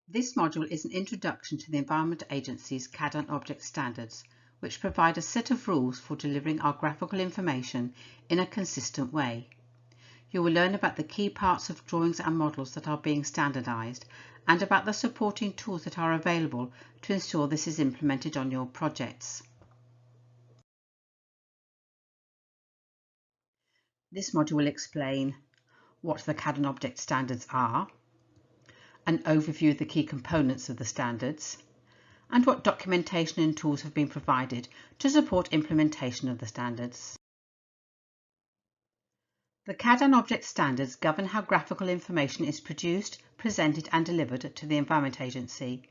This module is an introduction to the Environment Agency's CAD and Object Standards, which provide a set of rules for delivering our graphical information in a consistent way. You will learn about the key parts of drawings and models that are being standardized and about the supporting tools that are available to ensure this is implemented on your projects. This module will explain what the CAD and Object Standards are, an overview of the key components of the standards, and what documentation and tools have been provided to support implementation of the standards. The CAD and Object Standards govern how graphical information is produced, presented and delivered to the Environment Agency.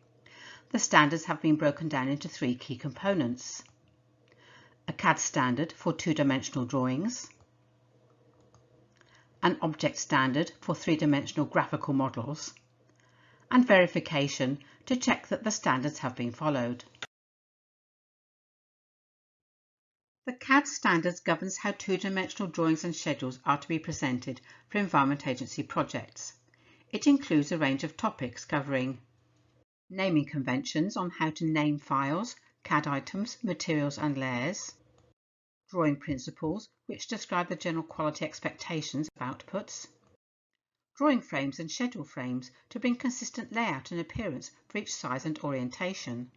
The standards have been broken down into three key components: a CAD standard for two-dimensional drawings, an object standard for three-dimensional graphical models, and verification to check that the standards have been followed. The CAD standards governs how two-dimensional drawings and schedules are to be presented for Environment Agency projects. It includes a range of topics covering naming conventions on how to name files, CAD items, materials and layers, drawing principles which describe the general quality expectations of outputs, drawing frames and schedule frames to bring consistent layout and appearance for each size and orientation,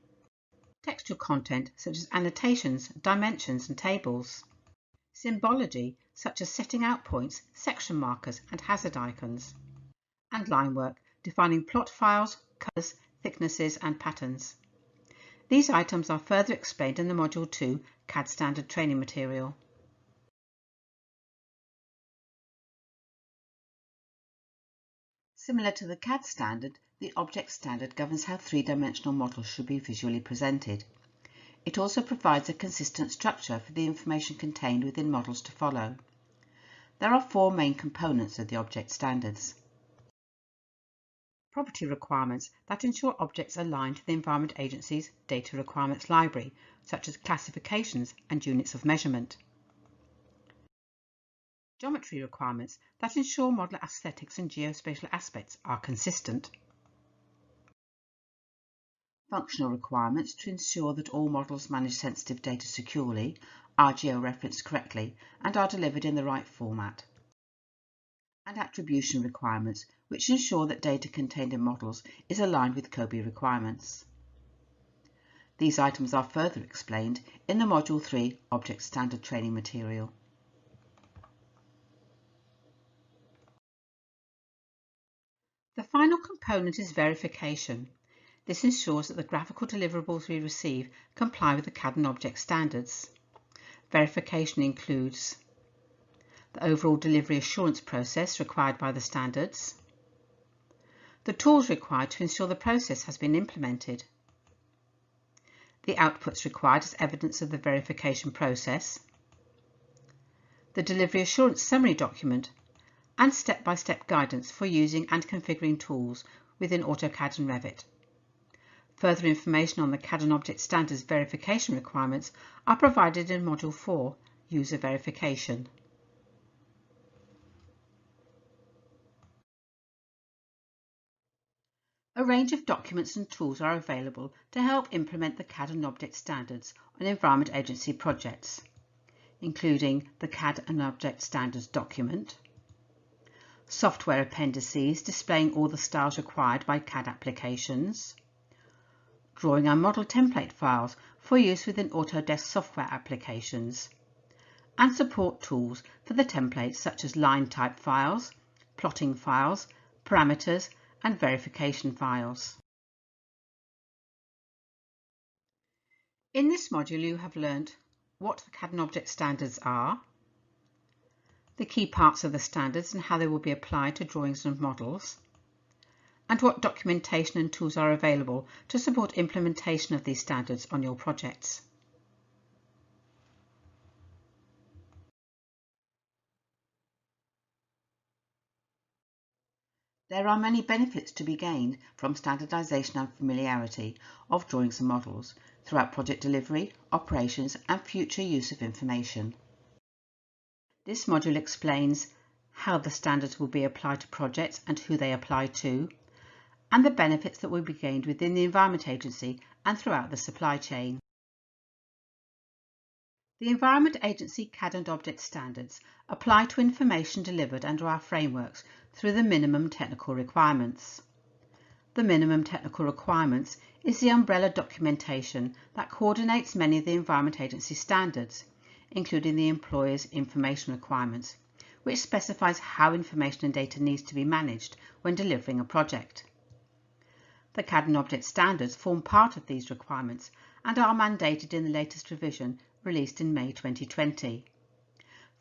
textual content such as annotations, dimensions and tables, symbology such as setting out points, section markers and hazard icons, and line work defining plot files, colours, thicknesses and patterns. These items are further explained in the Module 2 CAD Standard training material. Similar to the CAD standard, the Object Standard governs how three-dimensional models should be visually presented. It also provides a consistent structure for the information contained within models to follow. There are four main components of the Object Standards. Property requirements that ensure objects align to the Environment Agency's Data Requirements Library, such as classifications and units of measurement. Geometry requirements that ensure model aesthetics and geospatial aspects are consistent. Functional requirements to ensure that all models manage sensitive data securely, are georeferenced correctly, and are delivered in the right format. And attribution requirements, which ensure that data contained in models is aligned with COBie requirements. These items are further explained in the Module 3 Object Standard training material. The final component is verification. This ensures that the graphical deliverables we receive comply with the CAD and Object Standards. Verification includes the overall delivery assurance process required by the standards, the tools required to ensure the process has been implemented, the outputs required as evidence of the verification process, the delivery assurance summary document, and step-by-step guidance for using and configuring tools within AutoCAD and Revit. Further information on the CAD and Object Standards verification requirements are provided in Module 4, User Verification. A range of documents and tools are available to help implement the CAD and Object Standards on Environment Agency projects, including the CAD and Object Standards document, software appendices displaying all the styles required by CAD applications, drawing and model template files for use within Autodesk software applications, and support tools for the templates such as line type files, plotting files, parameters, and verification files. In this module you have learnt what the CAD and Object Standards are, the key parts of the standards and how they will be applied to drawings and models, and what documentation and tools are available to support implementation of these standards on your projects. There are many benefits to be gained from standardization and familiarity of drawings and models throughout project delivery, operations, and future use of information. This module explains how the standards will be applied to projects and who they apply to, and the benefits that will be gained within the Environment Agency and throughout the supply chain. The Environment Agency CAD and Object Standards apply to information delivered under our frameworks through the minimum technical requirements. The minimum technical requirements is the umbrella documentation that coordinates many of the Environment Agency standards, including the employer's information requirements, which specifies how information and data needs to be managed when delivering a project. The CAD and Object Standards form part of these requirements and are mandated in the latest revision released in May 2020.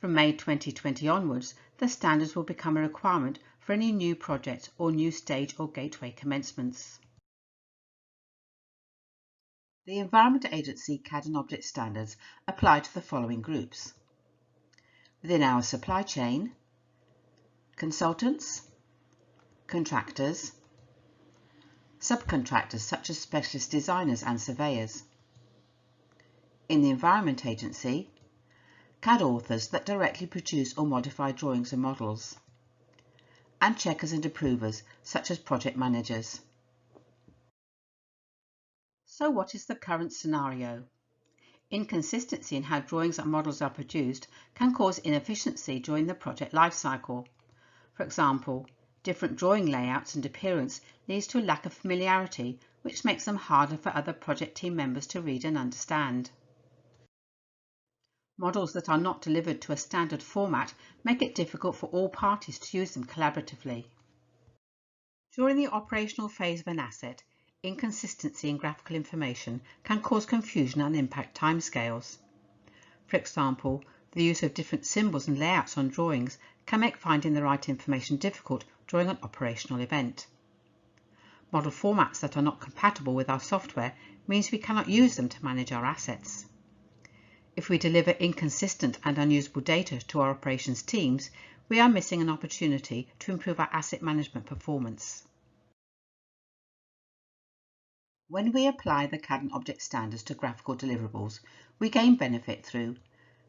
From May 2020 onwards, the standards will become a requirement for any new project or new stage or gateway commencements. The Environment Agency CAD and Object Standards apply to the following groups: within our supply chain, consultants, contractors, subcontractors such as specialist designers and surveyors. In the Environment Agency, CAD authors that directly produce or modify drawings and models, and checkers and approvers such as project managers. So what is the current scenario? Inconsistency in how drawings and models are produced can cause inefficiency during the project lifecycle. For example, different drawing layouts and appearance leads to a lack of familiarity, which makes them harder for other project team members to read and understand. Models that are not delivered to a standard format make it difficult for all parties to use them collaboratively. During the operational phase of an asset, inconsistency in graphical information can cause confusion and impact timescales. For example, the use of different symbols and layouts on drawings can make finding the right information difficult during an operational event. Model formats that are not compatible with our software means we cannot use them to manage our assets. If we deliver inconsistent and unusable data to our operations teams, we are missing an opportunity to improve our asset management performance. When we apply the CAD and Object Standards to graphical deliverables, we gain benefit through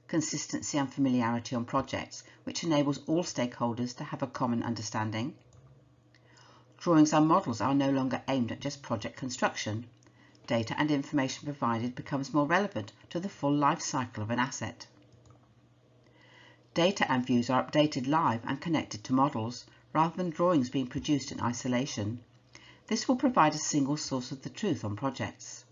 consistency and familiarity on projects, which enables all stakeholders to have a common understanding. Drawings and models are no longer aimed at just project construction. Data and information provided becomes more relevant to the full life cycle of an asset. Data and views are updated live and connected to models, rather than drawings being produced in isolation. This will provide a single source of the truth on projects.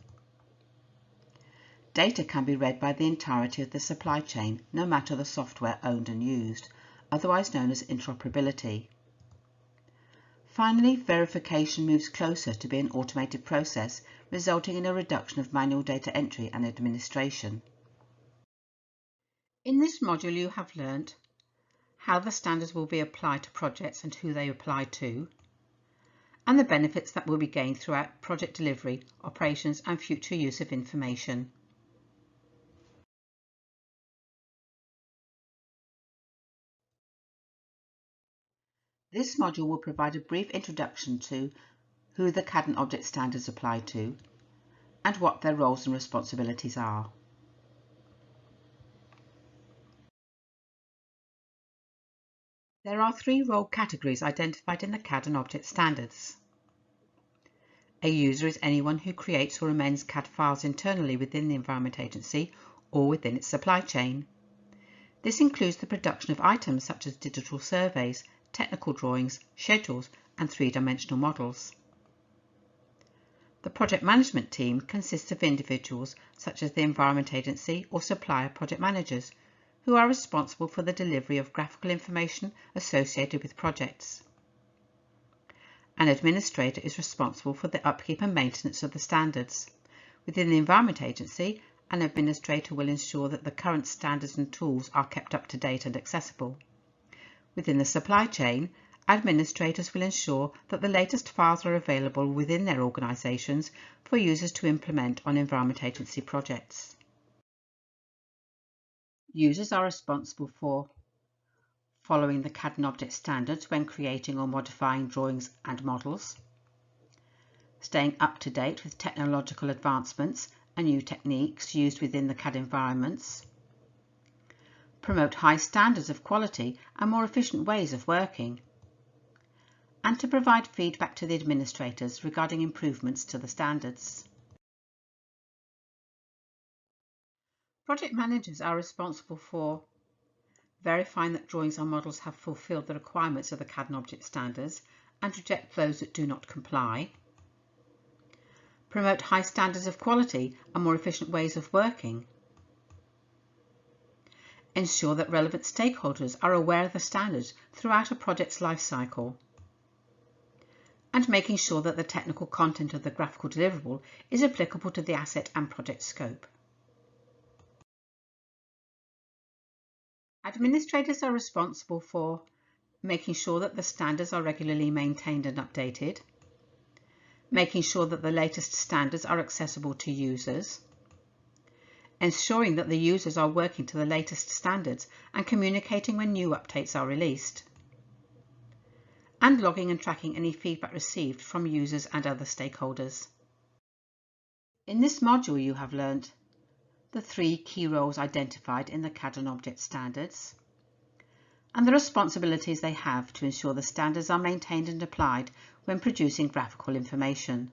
Data can be read by the entirety of the supply chain, no matter the software owned and used, otherwise known as interoperability. Finally, verification moves closer to being an automated process, resulting in a reduction of manual data entry and administration. In this module, you have learnt how the standards will be applied to projects and who they apply to, and the benefits that will be gained throughout project delivery, operations and future use of information. This module will provide a brief introduction to who the CAD and Object Standards apply to and what their roles and responsibilities are. There are three role categories identified in the CAD and Object Standards. A user is anyone who creates or amends CAD files internally within the Environment Agency or within its supply chain. This includes the production of items such as digital surveys, technical drawings, schedules, and three-dimensional models. The project management team consists of individuals such as the Environment Agency or supplier project managers, who are responsible for the delivery of graphical information associated with projects. An administrator is responsible for the upkeep and maintenance of the standards. Within the Environment Agency, an administrator will ensure that the current standards and tools are kept up to date and accessible. Within the supply chain, administrators will ensure that the latest files are available within their organisations for users to implement on Environment Agency projects. Users are responsible for following the CAD and Object Standards when creating or modifying drawings and models, staying up to date with technological advancements and new techniques used within the CAD environments, promote high standards of quality and more efficient ways of working, and to provide feedback to the administrators regarding improvements to the standards. Project managers are responsible for verifying that drawings and models have fulfilled the requirements of the CAD and Object Standards and reject those that do not comply, promote high standards of quality and more efficient ways of working, ensure that relevant stakeholders are aware of the standards throughout a project's life cycle, and making sure that the technical content of the graphical deliverable is applicable to the asset and project scope. Administrators are responsible for making sure that the standards are regularly maintained and updated, making sure that the latest standards are accessible to users, ensuring that the users are working to the latest standards and communicating when new updates are released, and logging and tracking any feedback received from users and other stakeholders. In this module you have learnt the 3 key roles identified in the CAD and Object Standards, and the responsibilities they have to ensure the standards are maintained and applied when producing graphical information.